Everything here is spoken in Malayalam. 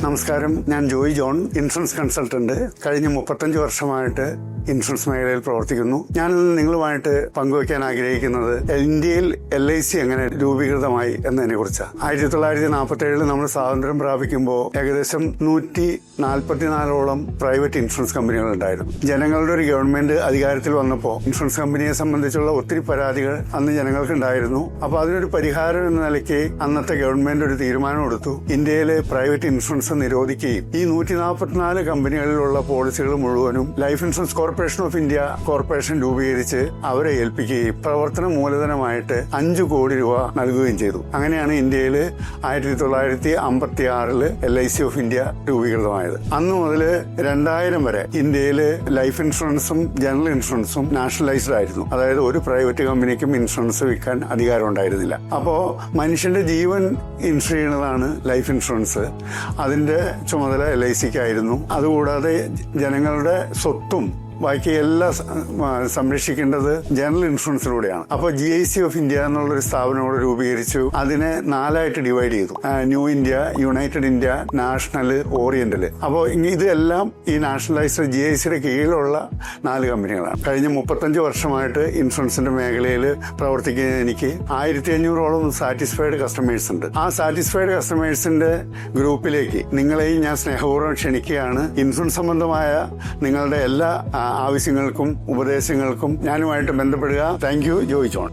നമസ്കാരം, ഞാൻ ജോയി ജോൺ, ഇൻഷുറൻസ് കൺസൾട്ടന്റ്. കഴിഞ്ഞ 35 വർഷമായിട്ട് ഇൻഷുറൻസ് മേഖലയിൽ പ്രവർത്തിക്കുന്നു. ഞാൻ നിങ്ങളുമായിട്ട് പങ്കുവയ്ക്കാൻ ആഗ്രഹിക്കുന്നത് ഇന്ത്യയിൽ LIC എങ്ങനെ രൂപീകൃതമായി എന്നതിനെ കുറിച്ചാണ്. 1947 നമ്മൾ സ്വാതന്ത്ര്യം പ്രാപിക്കുമ്പോൾ ഏകദേശം 144ഓളം പ്രൈവറ്റ് ഇൻഷുറൻസ് കമ്പനികൾ ഉണ്ടായിരുന്നു. ജനങ്ങളുടെ ഒരു ഗവൺമെന്റ് അധികാരത്തിൽ വന്നപ്പോൾ ഇൻഷുറൻസ് കമ്പനിയെ സംബന്ധിച്ചുള്ള ഒത്തിരി പരാതികൾ അന്ന് ജനങ്ങൾക്ക് ഉണ്ടായിരുന്നു. അപ്പോൾ അതിനൊരു പരിഹാരം എന്ന നിലയ്ക്ക് അന്നത്തെ ഗവൺമെന്റ് ഒരു തീരുമാനമെടുത്തു. ഇന്ത്യയിലെ പ്രൈവറ്റ് ഇൻഷുറൻസ് നിരോധിക്കുകയും ഈ 144 കമ്പനികളിലുള്ള പോളിസികൾ മുഴുവനും life insurance corporation of India corporation രൂപീകരിച്ച് അവരെ ഏൽപ്പിക്കുകയും പ്രവർത്തന മൂലധനമായിട്ട് 5 കോടി രൂപ നൽകുകയും ചെയ്തു. അങ്ങനെയാണ് ഇന്ത്യയിൽ 1956 LIC ഓഫ് ഇന്ത്യ രൂപീകൃതമായത്. അന്ന് മുതൽ 2000 വരെ ഇന്ത്യയിൽ ലൈഫ് ഇൻഷുറൻസും ജനറൽ ഇൻഷുറൻസും നാഷണലൈസ്ഡ് ആയിരുന്നു. അതായത് ഒരു പ്രൈവറ്റ് കമ്പനിക്കും ഇൻഷുറൻസ് വിൽക്കാൻ അധികാരം ഉണ്ടായിരുന്നില്ല. അപ്പോൾ മനുഷ്യന്റെ ജീവൻ ഇൻഷുർ ചെയ്യുന്നതാണ് ലൈഫ് ഇൻഷുറൻസ്. അതിന്റെ ചുമതല LICക്കായിരുന്നു. അതുകൂടാതെ ജനങ്ങളുടെ സ്വത്തും ബാക്കി എല്ലാം സംരക്ഷിക്കേണ്ടത് ജനറൽ ഇൻഷുറൻസിലൂടെയാണ്. അപ്പോൾ GIC ഓഫ് ഇന്ത്യ എന്നുള്ളൊരു സ്ഥാപനം കൂടെ രൂപീകരിച്ചു. അതിനെ 4ആയിട്ട് ഡിവൈഡ് ചെയ്തു. New India, United India, national, oriental. അപ്പോൾ ഇതെല്ലാം ഈ നാഷണലൈസ്ഡ് GICയുടെ കീഴിലുള്ള 4 കമ്പനികളാണ്. കഴിഞ്ഞ 35 വർഷമായിട്ട് ഇൻഷുറൻസിന്റെ മേഖലയിൽ പ്രവർത്തിക്കുന്ന എനിക്ക് 1500ഓളം സാറ്റിസ്ഫൈഡ് കസ്റ്റമേഴ്സ് ഉണ്ട്. ആ സാറ്റിസ്ഫൈഡ് കസ്റ്റമേഴ്സിന്റെ ഗ്രൂപ്പിലേക്ക് നിങ്ങളെയും ഞാൻ സ്നേഹപൂർവ്വം ക്ഷണിക്കുകയാണ്. ഇൻഷുറൻസ് സംബന്ധമായ നിങ്ങളുടെ എല്ലാ ആവശ്യങ്ങൾക്കും ഉപദേശങ്ങൾക്കും ഞാനുമായിട്ട് ബന്ധപ്പെടുക. Thank you, Joy John.